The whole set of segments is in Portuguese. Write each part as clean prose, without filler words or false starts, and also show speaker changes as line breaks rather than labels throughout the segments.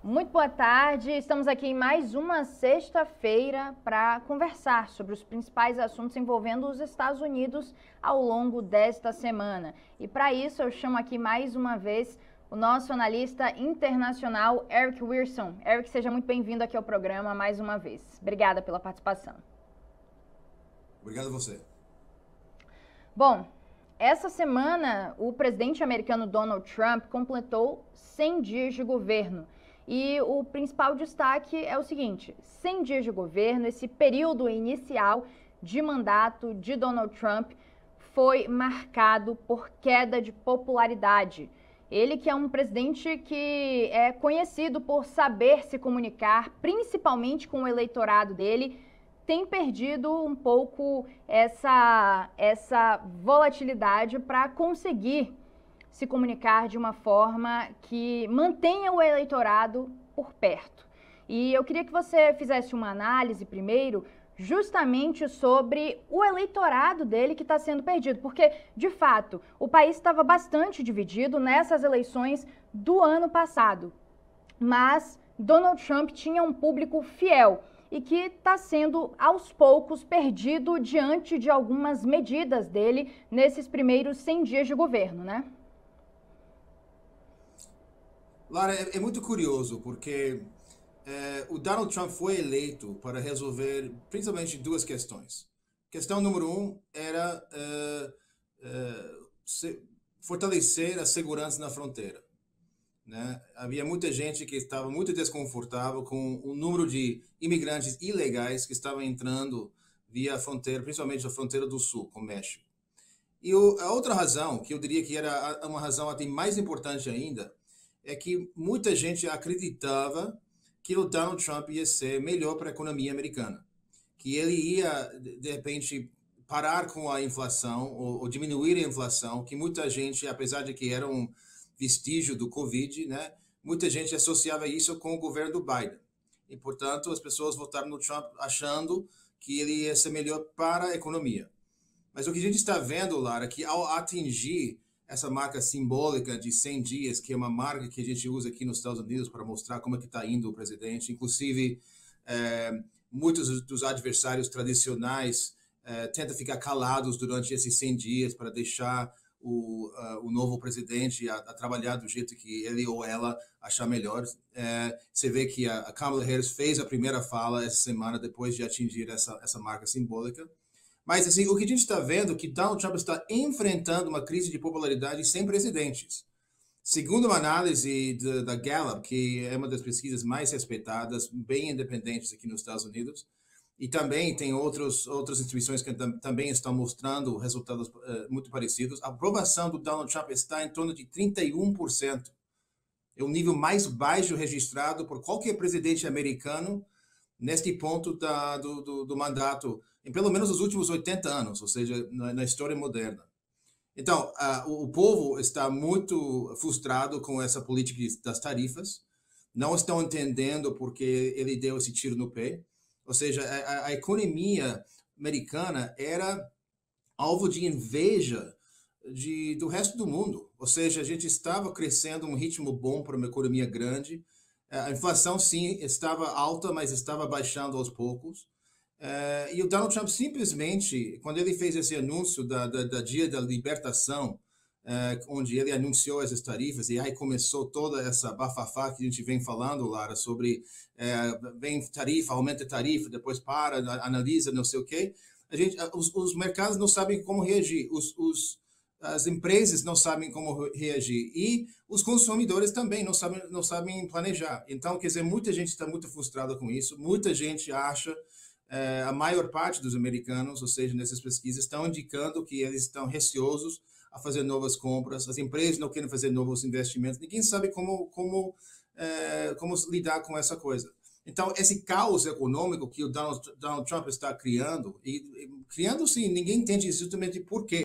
Muito boa tarde, estamos aqui em mais uma sexta-feira para conversar sobre os principais assuntos envolvendo os Estados Unidos ao longo desta semana. E para isso eu chamo aqui mais uma vez o nosso analista internacional, Eric Wilson. Eric, seja muito bem-vindo aqui ao programa mais uma vez. Obrigada pela participação.
Obrigado a você.
Bom, essa semana o presidente americano Donald Trump completou 100 dias de governo. E o principal destaque é o seguinte: 100 dias de governo, esse período inicial de mandato de Donald Trump foi marcado por queda de popularidade. Ele que é um presidente que é conhecido por saber se comunicar, principalmente com o eleitorado dele, tem perdido um pouco essa volatilidade para conseguir se comunicar de uma forma que mantenha o eleitorado por perto. E eu queria que você fizesse uma análise primeiro justamente sobre o eleitorado dele que está sendo perdido, porque, de fato, o país estava bastante dividido nessas eleições do ano passado, mas Donald Trump tinha um público fiel e que está sendo, aos poucos, perdido diante de algumas medidas dele nesses primeiros 100 dias de governo, né?
Lara, é muito curioso, porque o Donald Trump foi eleito para resolver principalmente duas questões. Questão número um era fortalecer a segurança na fronteira, né? Havia muita gente que estava muito desconfortável com o número de imigrantes ilegais que estavam entrando via a fronteira, principalmente a fronteira do sul, com o México. E a outra razão, que eu diria que era uma razão até mais importante ainda, é que muita gente acreditava que o Donald Trump ia ser melhor para a economia americana, que ele ia, de repente, parar com a inflação ou diminuir a inflação, que muita gente, apesar de que era um vestígio do Covid, né, muita gente associava isso com o governo do Biden. E, portanto, as pessoas votaram no Trump achando que ele ia ser melhor para a economia. Mas o que a gente está vendo, Lara, é que ao atingir essa marca simbólica de 100 dias, que é uma marca que a gente usa aqui nos Estados Unidos para mostrar como é que está indo o presidente. Inclusive, muitos dos adversários tradicionais tentam ficar calados durante esses 100 dias para deixar o novo presidente a trabalhar do jeito que ele ou ela achar melhor. Você vê que a Kamala Harris fez a primeira fala essa semana depois de atingir essa marca simbólica. Mas, assim, o que a gente está vendo é que Donald Trump está enfrentando uma crise de popularidade sem precedentes. Segundo uma análise da Gallup, que é uma das pesquisas mais respeitadas, bem independentes aqui nos Estados Unidos, e também tem outras instituições que também estão mostrando resultados muito parecidos, a aprovação do Donald Trump está em torno de 31%. É o nível mais baixo registrado por qualquer presidente americano neste ponto do mandato, em pelo menos os últimos 80 anos, ou seja, na história moderna. Então, o povo está muito frustrado com essa política das tarifas, não estão entendendo porque ele deu esse tiro no pé, ou seja, a economia americana era alvo de inveja do resto do mundo, ou seja, a gente estava crescendo um ritmo bom para uma economia grande. A inflação, sim, estava alta, mas estava baixando aos poucos. E o Donald Trump simplesmente, quando ele fez esse anúncio da Dia da Libertação, onde ele anunciou essas tarifas, e aí começou toda essa bafafá que a gente vem falando, Lara, sobre vem tarifa, aumenta a tarifa, depois analisa, não sei o quê. Os mercados não sabem como reagir. As empresas não sabem como reagir e os consumidores também não sabem planejar. Então, quer dizer, muita gente está muito frustrada com isso, muita gente acha, a maior parte dos americanos, ou seja, nessas pesquisas, estão indicando que eles estão receosos a fazer novas compras, as empresas não querem fazer novos investimentos, ninguém sabe como lidar com essa coisa. Então, esse caos econômico que o Donald Trump está criando, criando sim, ninguém entende exatamente por quê,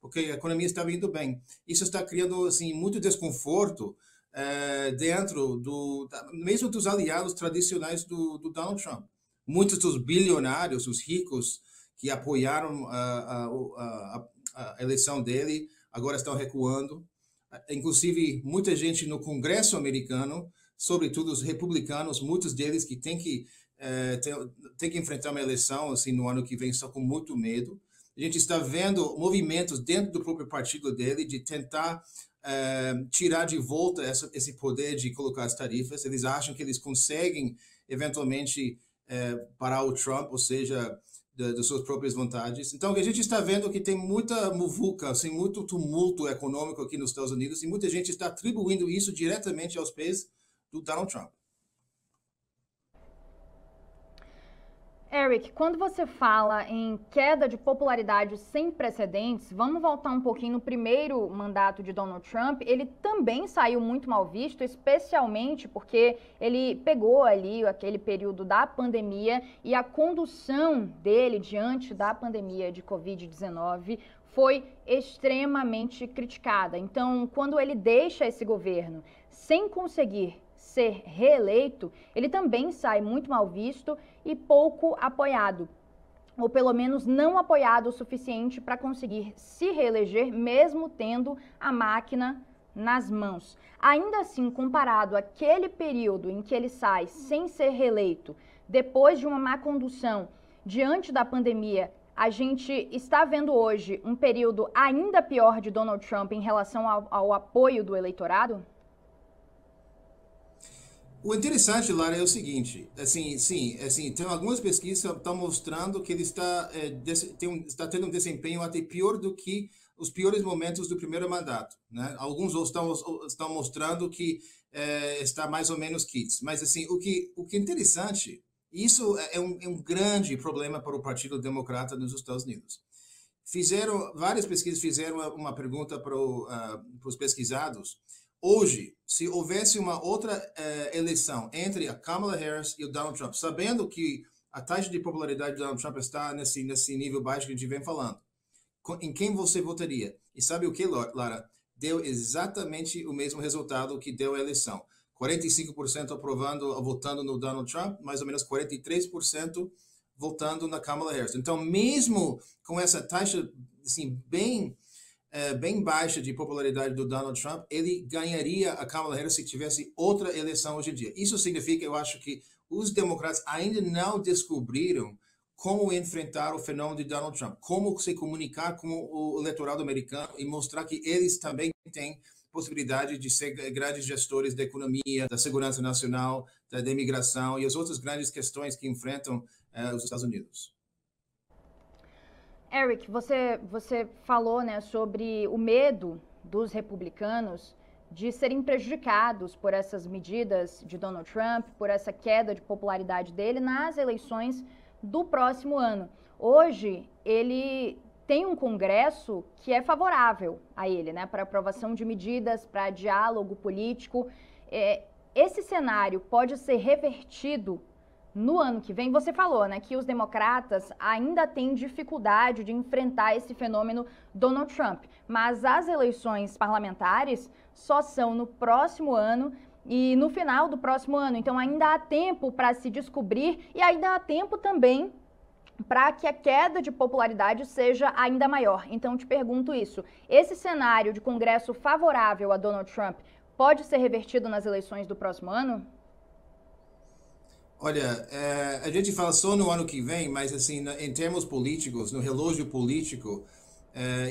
porque a economia estava indo bem. Isso está criando assim muito desconforto dentro mesmo dos aliados tradicionais do Donald Trump. Muitos dos bilionários, os ricos que apoiaram a eleição dele, agora estão recuando. Inclusive, muita gente no Congresso americano sobretudo os republicanos, muitos deles que têm que enfrentar uma eleição assim no ano que vem só com muito medo. A gente está vendo movimentos dentro do próprio partido dele de tentar tirar de volta esse poder de colocar as tarifas. Eles acham que eles conseguem eventualmente parar o Trump, ou seja, das suas próprias vontades. Então, a gente está vendo que tem muita muvuca, assim, muito tumulto econômico aqui nos Estados Unidos, e muita gente está atribuindo isso diretamente aos pés do Donald Trump.
Eric, quando você fala em queda de popularidade sem precedentes, vamos voltar um pouquinho no primeiro mandato de Donald Trump. Ele também saiu muito mal visto, especialmente porque ele pegou ali aquele período da pandemia e a condução dele diante da pandemia de Covid-19 foi extremamente criticada. Então, quando ele deixa esse governo sem conseguir ser reeleito, ele também sai muito mal visto e pouco apoiado, ou pelo menos não apoiado o suficiente para conseguir se reeleger, mesmo tendo a máquina nas mãos. Ainda assim, comparado àquele período em que ele sai sem ser reeleito, depois de uma má condução, diante da pandemia, a gente está vendo hoje um período ainda pior de Donald Trump em relação ao apoio do eleitorado?
O interessante, Lara, é o seguinte, tem algumas pesquisas que estão mostrando que ele está tendo um desempenho até pior do que os piores momentos do primeiro mandato, né? Alguns estão mostrando que está mais ou menos kits, mas assim, o que é interessante, isso é um grande problema para o Partido Democrata nos Estados Unidos. Várias pesquisas fizeram uma pergunta para os pesquisados. Hoje, se houvesse uma outra eleição entre a Kamala Harris e o Donald Trump, sabendo que a taxa de popularidade do Donald Trump está nesse nível baixo que a gente vem falando, em quem você votaria? E sabe o que, Lara? Deu exatamente o mesmo resultado que deu a eleição. 45% votando no Donald Trump, mais ou menos 43% votando na Kamala Harris. Então, mesmo com essa taxa assim, bem baixa de popularidade do Donald Trump, ele ganharia a Kamala Harris se tivesse outra eleição hoje em dia. Isso significa, eu acho que os democratas ainda não descobriram como enfrentar o fenômeno de Donald Trump, como se comunicar com o eleitorado americano e mostrar que eles também têm possibilidade de ser grandes gestores da economia, da segurança nacional, da imigração e as outras grandes questões que enfrentam os Estados Unidos.
Eric, você falou, né, sobre o medo dos republicanos de serem prejudicados por essas medidas de Donald Trump, por essa queda de popularidade dele nas eleições do próximo ano. Hoje, ele tem um Congresso que é favorável a ele, né, para aprovação de medidas, para diálogo político. Esse cenário pode ser revertido no ano que vem? Você falou, né, que os democratas ainda têm dificuldade de enfrentar esse fenômeno Donald Trump, mas as eleições parlamentares só são no próximo ano e no final do próximo ano. Então ainda há tempo para se descobrir e ainda há tempo também para que a queda de popularidade seja ainda maior. Então te pergunto isso, esse cenário de Congresso favorável a Donald Trump pode ser revertido nas eleições do próximo ano?
Olha, a gente fala só no ano que vem, mas assim, em termos políticos, no relógio político,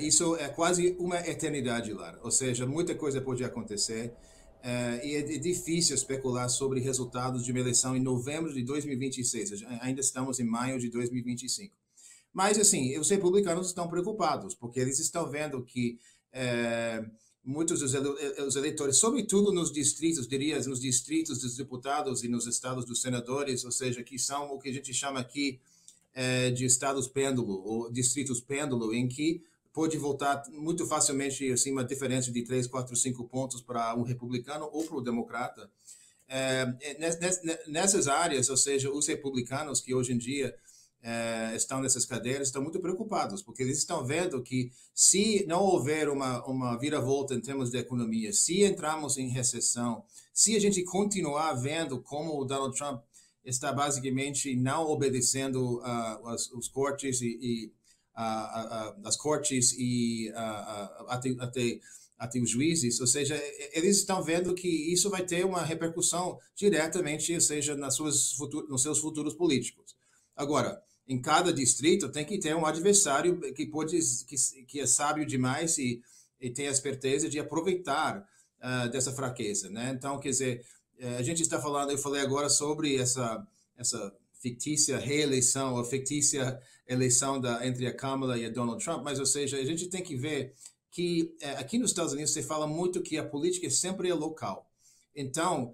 isso é quase uma eternidade lá. Ou seja, muita coisa pode acontecer e é difícil especular sobre resultados de uma eleição em novembro de 2026. Ainda estamos em maio de 2025. Mas, assim, os republicanos estão preocupados, porque eles estão vendo que muitos dos eleitores, sobretudo nos distritos, nos distritos dos deputados e nos estados dos senadores, ou seja, que são o que a gente chama aqui de estados pêndulo, ou distritos pêndulo, em que pode votar muito facilmente assim, uma diferença de 3, 4, 5 pontos para um republicano ou para o democrata. Nessas áreas, ou seja, os republicanos que hoje em dia estão nessas cadeiras, estão muito preocupados, porque eles estão vendo que se não houver uma viravolta em termos de economia, se entrarmos em recessão, se a gente continuar vendo como o Donald Trump está basicamente não obedecendo os cortes e as cortes e até até os juízes, ou seja, eles estão vendo que isso vai ter uma repercussão diretamente, ou seja, nos seus futuros políticos. Agora, em cada distrito tem que ter um adversário que é sábio demais e tem a esperteza de aproveitar dessa fraqueza, né? Então, quer dizer, a gente está falando, eu falei agora sobre essa fictícia reeleição, ou fictícia eleição entre a Kamala e a Donald Trump, mas, ou seja, a gente tem que ver que aqui nos Estados Unidos se fala muito que a política sempre é local. Então,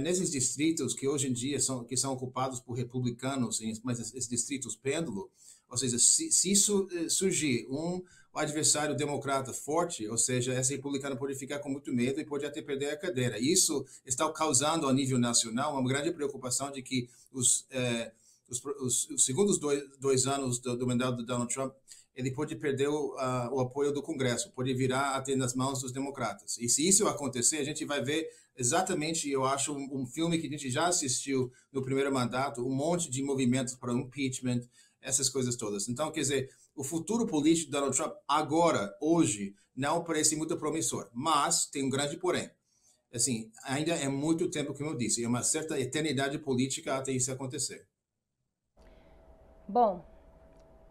nesses distritos que hoje em dia são ocupados por republicanos, mas esses distritos pêndulo, ou seja, se isso surgir um adversário democrata forte, ou seja, esse republicano pode ficar com muito medo e pode até perder a cadeira. Isso está causando, a nível nacional, uma grande preocupação de que os segundos dois anos do mandato do Donald Trump, ele pode perder o apoio do Congresso, pode virar até nas mãos dos democratas. E se isso acontecer, a gente vai ver exatamente, eu acho, um filme que a gente já assistiu no primeiro mandato, um monte de movimentos para impeachment, essas coisas todas. Então, quer dizer, o futuro político de Donald Trump agora, hoje, não parece muito promissor, mas tem um grande porém. Assim, ainda é muito tempo, como eu disse, é uma certa eternidade política até isso acontecer.
Bom,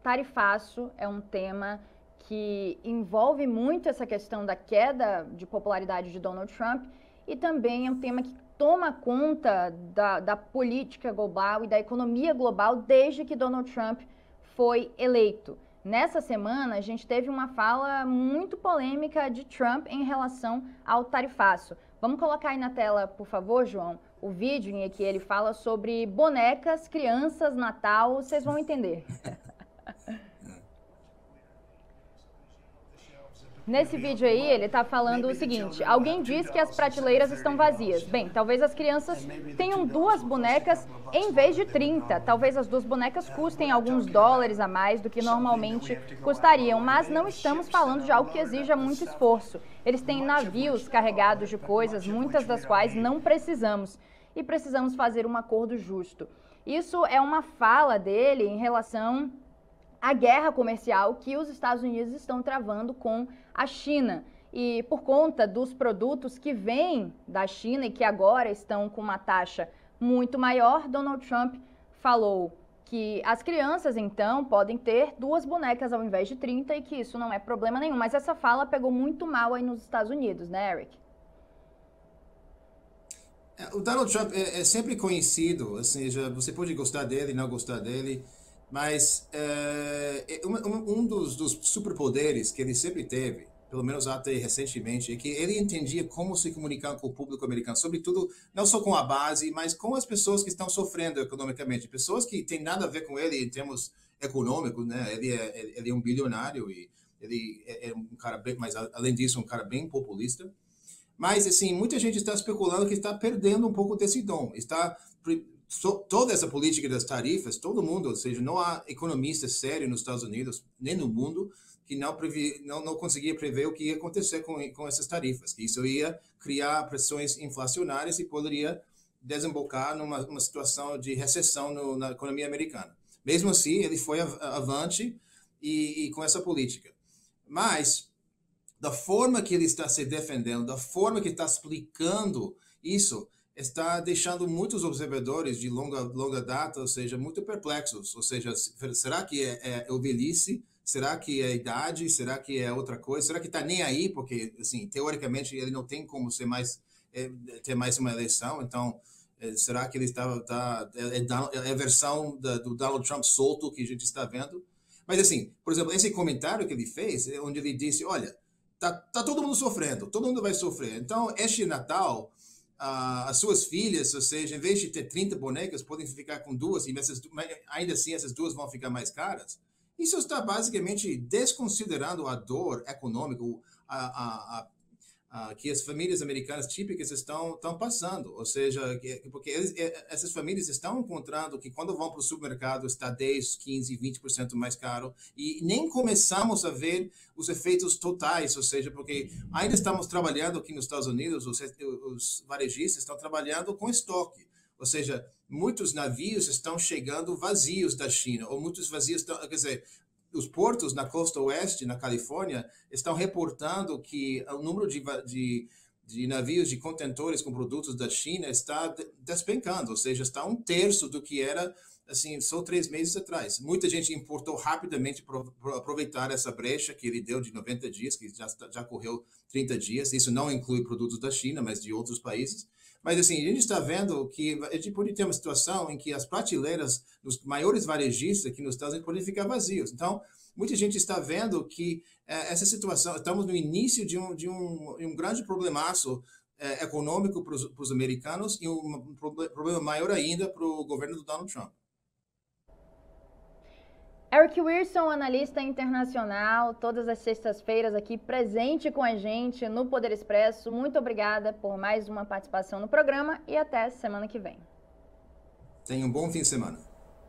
tarifaço é um tema que envolve muito essa questão da queda de popularidade de Donald Trump e também é um tema que toma conta da política global e da economia global desde que Donald Trump foi eleito. Nessa semana, a gente teve uma fala muito polêmica de Trump em relação ao tarifaço. Vamos colocar aí na tela, por favor, João, o vídeo em que ele fala sobre bonecas, crianças, Natal, vocês vão entender. Nesse vídeo aí, ele está falando o seguinte: alguém diz que as prateleiras estão vazias. Bem, talvez as crianças tenham 2 bonecas em vez de 30. Talvez as 2 bonecas custem alguns dólares a mais do que normalmente custariam, mas não estamos falando de algo que exija muito esforço. Eles têm navios carregados de coisas, muitas das quais não precisamos, e precisamos fazer um acordo justo. Isso é uma fala dele em relação à guerra comercial que os Estados Unidos estão travando com a China. E por conta dos produtos que vêm da China e que agora estão com uma taxa muito maior, Donald Trump falou que as crianças, então, podem ter 2 bonecas ao invés de 30 e que isso não é problema nenhum. Mas essa fala pegou muito mal aí nos Estados Unidos, né, Eric?
O Donald Trump é sempre conhecido, ou seja, você pode gostar dele, não gostar dele, mas um dos superpoderes que ele sempre teve, pelo menos até recentemente, é que ele entendia como se comunicar com o público americano, sobretudo não só com a base, mas com as pessoas que estão sofrendo economicamente, pessoas que têm nada a ver com ele em termos econômicos, né? Ele é um bilionário e ele é um cara bem, mas além disso, um cara bem populista. Mas, assim, muita gente está especulando que está perdendo um pouco desse dom. Toda essa política das tarifas, todo mundo, ou seja, não há economista sério nos Estados Unidos, nem no mundo, que não conseguia prever o que ia acontecer com essas tarifas, que isso ia criar pressões inflacionárias e poderia desembocar numa situação de recessão na economia americana. Mesmo assim, ele foi avante e com essa política. Mas da forma que ele está se defendendo, da forma que está explicando isso, está deixando muitos observadores de longa data, ou seja, muito perplexos. Ou seja, será que é velhice? Será que é idade? Será que é outra coisa? Será que está nem aí? Porque, assim, teoricamente, ele não tem como ter mais uma eleição. Então, será que ele é a versão do Donald Trump solto que a gente está vendo? Mas, assim, por exemplo, esse comentário que ele fez, onde ele disse, olha, tá todo mundo sofrendo, todo mundo vai sofrer. Então, este Natal, as suas filhas, ou seja, em vez de ter 30 bonecas, podem ficar com 2, e ainda assim essas 2 vão ficar mais caras. Isso está basicamente desconsiderando a dor econômica que as famílias americanas típicas estão passando. Ou seja, porque essas famílias estão encontrando que quando vão para o supermercado está 10, 15, 20% mais caro e nem começamos a ver os efeitos totais, ou seja, porque ainda estamos trabalhando aqui nos Estados Unidos, os varejistas estão trabalhando com estoque. Ou seja, muitos navios estão chegando vazios da China, ou muitos vazios estão, quer dizer, os portos na costa oeste, na Califórnia, estão reportando que o número de navios de contentores com produtos da China está despencando, ou seja, está 1/3 do que era assim só 3 meses atrás. Muita gente importou rapidamente para aproveitar essa brecha que ele deu de 90 dias, que já correu 30 dias. Isso não inclui produtos da China, mas de outros países. Mas assim, a gente está vendo que a gente pode ter uma situação em que as prateleiras dos maiores varejistas aqui nos Estados Unidos podem ficar vazios. Então, muita gente está vendo que essa situação, estamos no início de um grande problemaço econômico para os americanos e um problema maior ainda para o governo do Donald Trump.
Eric Wilson, analista internacional, todas as sextas-feiras aqui presente com a gente no Poder Expresso. Muito obrigada por mais uma participação no programa e até semana que vem.
Tenha um bom fim de semana.